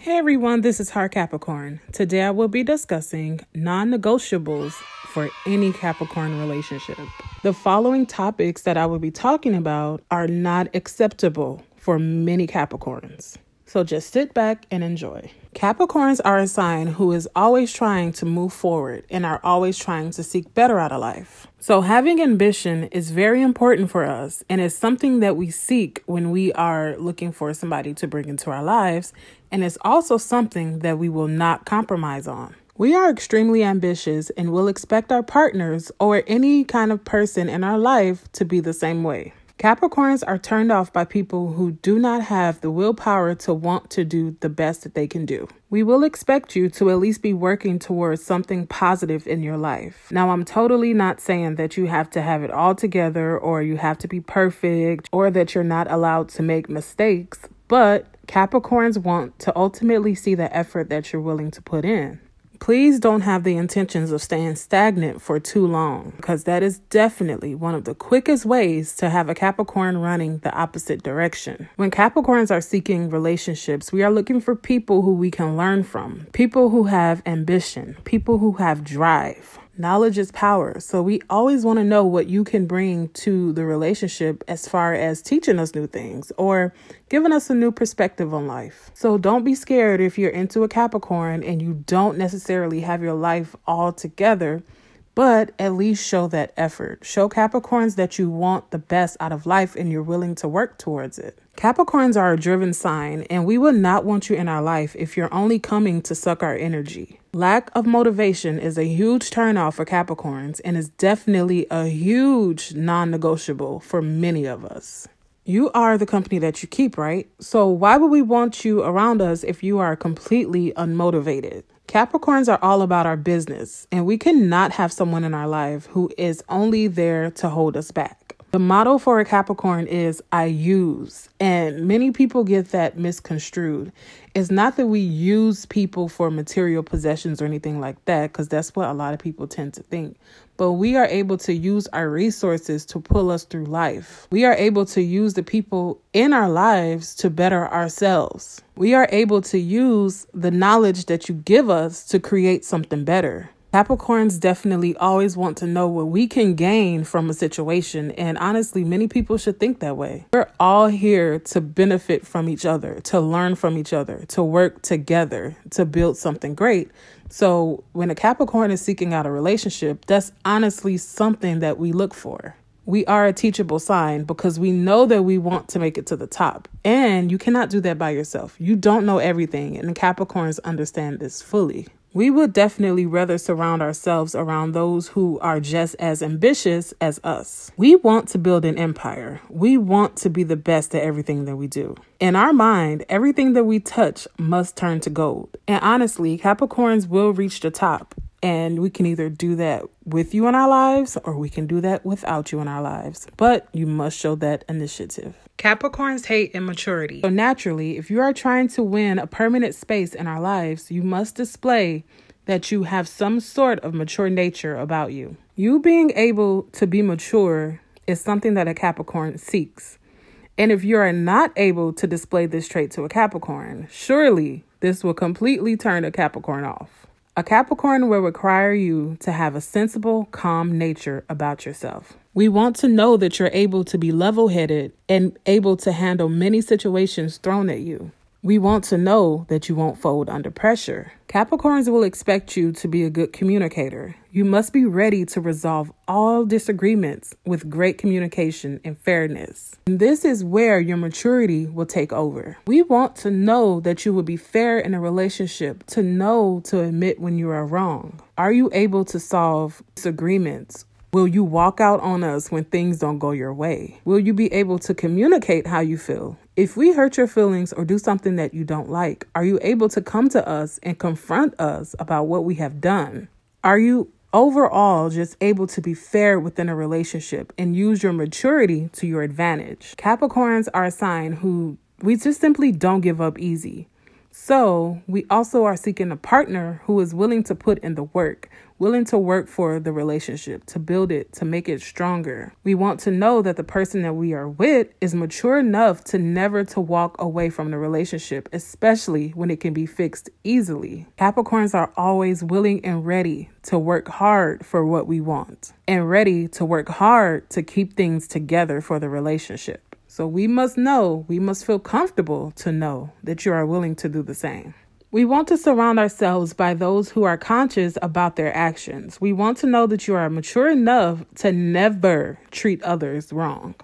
Hey everyone, this is Heart Capricorn. Today I will be discussing non-negotiables for any Capricorn relationship. The following topics that I will be talking about are not acceptable for many Capricorns. So just sit back and enjoy. Capricorns are a sign who is always trying to move forward and are always trying to seek better out of life. So having ambition is very important for us, and it's something that we seek when we are looking for somebody to bring into our lives, and it's also something that we will not compromise on. We are extremely ambitious and will expect our partners or any kind of person in our life to be the same way. Capricorns are turned off by people who do not have the willpower to want to do the best that they can do. We will expect you to at least be working towards something positive in your life. Now, I'm totally not saying that you have to have it all together or you have to be perfect or that you're not allowed to make mistakes, but Capricorns want to ultimately see the effort that you're willing to put in. Please don't have the intentions of staying stagnant for too long, because that is definitely one of the quickest ways to have a Capricorn running the opposite direction. When Capricorns are seeking relationships, we are looking for people who we can learn from, people who have ambition, people who have drive. Knowledge is power. So we always want to know what you can bring to the relationship as far as teaching us new things or giving us a new perspective on life. So don't be scared if you're into a Capricorn and you don't necessarily have your life all together, but at least show that effort. Show Capricorns that you want the best out of life and you're willing to work towards it. Capricorns are a driven sign, and we would not want you in our life if you're only coming to suck our energy. Lack of motivation is a huge turnoff for Capricorns and is definitely a huge non-negotiable for many of us. You are the company that you keep, right? So why would we want you around us if you are completely unmotivated? Capricorns are all about our business, and we cannot have someone in our life who is only there to hold us back. The motto for a Capricorn is I use, and many people get that misconstrued. It's not that we use people for material possessions or anything like that, because that's what a lot of people tend to think. But we are able to use our resources to pull us through life. We are able to use the people in our lives to better ourselves. We are able to use the knowledge that you give us to create something better. Capricorns definitely always want to know what we can gain from a situation. And honestly, many people should think that way. We're all here to benefit from each other, to learn from each other, to work together, to build something great. So when a Capricorn is seeking out a relationship, that's honestly something that we look for. We are a teachable sign because we know that we want to make it to the top. And you cannot do that by yourself. You don't know everything. And the Capricorns understand this fully. We would definitely rather surround ourselves around those who are just as ambitious as us. We want to build an empire. We want to be the best at everything that we do. In our mind, everything that we touch must turn to gold. And honestly, Capricorns will reach the top. And we can either do that with you in our lives or we can do that without you in our lives. But you must show that initiative. Capricorns hate immaturity. So naturally, if you are trying to win a permanent space in our lives, you must display that you have some sort of mature nature about you. You being able to be mature is something that a Capricorn seeks. And if you are not able to display this trait to a Capricorn, surely this will completely turn a Capricorn off. A Capricorn will require you to have a sensible, calm nature about yourself. We want to know that you're able to be level-headed and able to handle many situations thrown at you. We want to know that you won't fold under pressure. Capricorns will expect you to be a good communicator. You must be ready to resolve all disagreements with great communication and fairness. And this is where your maturity will take over. We want to know that you will be fair in a relationship, to know to admit when you are wrong. Are you able to solve disagreements? Will you walk out on us when things don't go your way? Will you be able to communicate how you feel? If we hurt your feelings or do something that you don't like, are you able to come to us and confront us about what we have done? Are you overall just able to be fair within a relationship and use your maturity to your advantage? Capricorns are a sign who we just simply don't give up easy. So we also are seeking a partner who is willing to put in the work, willing to work for the relationship, to build it, to make it stronger. We want to know that the person that we are with is mature enough to never to walk away from the relationship, especially when it can be fixed easily. Capricorns are always willing and ready to work hard for what we want and ready to work hard to keep things together for the relationship. So we must feel comfortable to know that you are willing to do the same. We want to surround ourselves by those who are conscious about their actions. We want to know that you are mature enough to never treat others wrong.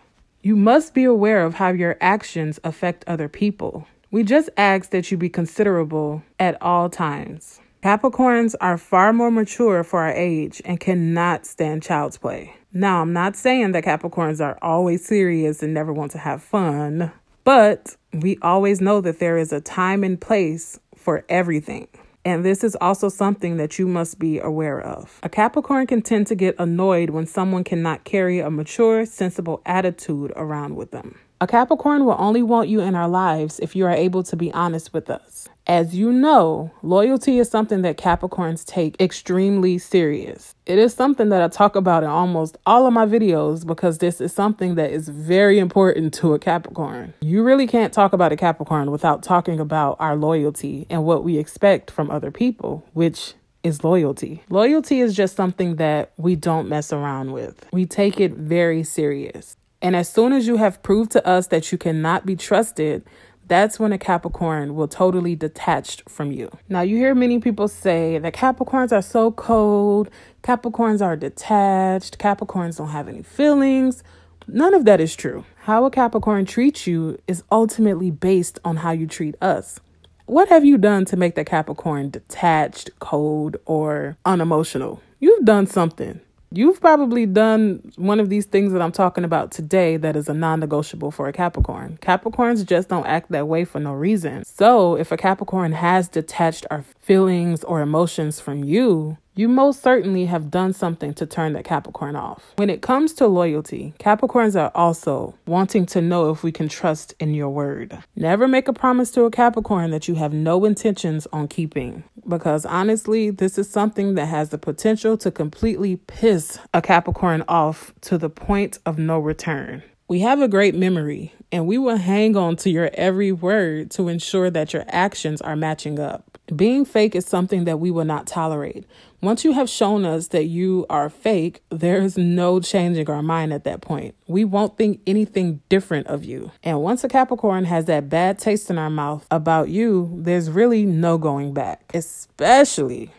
You must be aware of how your actions affect other people. We just ask that you be considerable at all times. Capricorns are far more mature for our age and cannot stand child's play. Now, I'm not saying that Capricorns are always serious and never want to have fun, but we always know that there is a time and place for everything. And this is also something that you must be aware of. A Capricorn can tend to get annoyed when someone cannot carry a mature, sensible attitude around with them. A Capricorn will only want you in our lives if you are able to be honest with us. As you know, loyalty is something that Capricorns take extremely serious. It is something that I talk about in almost all of my videos because this is something that is very important to a Capricorn. You really can't talk about a Capricorn without talking about our loyalty and what we expect from other people, which is loyalty. Loyalty is just something that we don't mess around with. We take it very serious. And as soon as you have proved to us that you cannot be trusted, that's when a Capricorn will totally detach from you. Now, you hear many people say that Capricorns are so cold, Capricorns are detached, Capricorns don't have any feelings. None of that is true. How a Capricorn treats you is ultimately based on how you treat us. What have you done to make the Capricorn detached, cold, or unemotional? You've done something. You've probably done one of these things that I'm talking about today that is a non-negotiable for a Capricorn. Capricorns just don't act that way for no reason. So if a Capricorn has detached our feelings or emotions from you, you most certainly have done something to turn that Capricorn off. When it comes to loyalty, Capricorns are also wanting to know if we can trust in your word. Never make a promise to a Capricorn that you have no intentions on keeping, because honestly, this is something that has the potential to completely piss a Capricorn off to the point of no return. We have a great memory, and we will hang on to your every word to ensure that your actions are matching up. Being fake is something that we will not tolerate. Once you have shown us that you are fake, there is no changing our mind at that point. We won't think anything different of you. And once a Capricorn has that bad taste in our mouth about you, there's really no going back, especially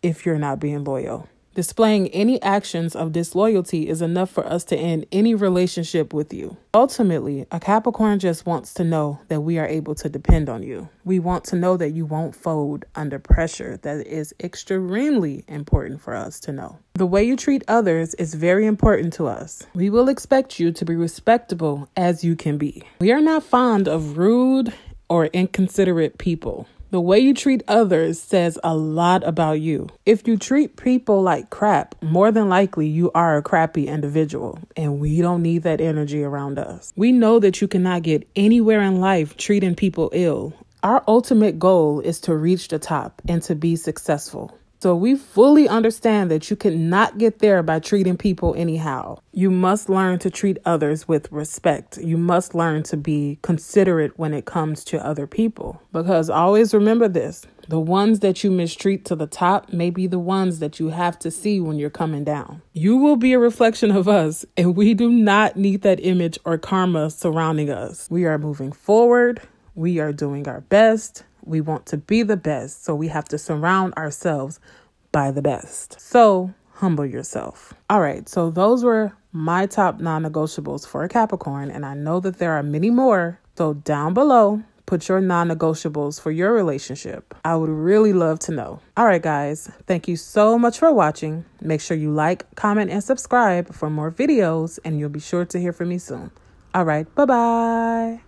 if you're not being loyal. Displaying any actions of disloyalty is enough for us to end any relationship with you. Ultimately, a Capricorn just wants to know that we are able to depend on you. We want to know that you won't fold under pressure. That is extremely important for us to know. The way you treat others is very important to us. We will expect you to be respectable as you can be. We are not fond of rude or inconsiderate people. The way you treat others says a lot about you. If you treat people like crap, more than likely you are a crappy individual, and we don't need that energy around us. We know that you cannot get anywhere in life treating people ill. Our ultimate goal is to reach the top and to be successful. So we fully understand that you cannot get there by treating people anyhow. You must learn to treat others with respect. You must learn to be considerate when it comes to other people. Because always remember this, the ones that you mistreat to the top may be the ones that you have to see when you're coming down. You will be a reflection of us, and we do not need that image or karma surrounding us. We are moving forward. We are doing our best. We want to be the best, so we have to surround ourselves by the best. So humble yourself. All right, so those were my top non-negotiables for a Capricorn, and I know that there are many more. So down below, put your non-negotiables for your relationship. I would really love to know. All right, guys, thank you so much for watching. Make sure you like, comment, and subscribe for more videos, and you'll be sure to hear from me soon. All right, bye-bye.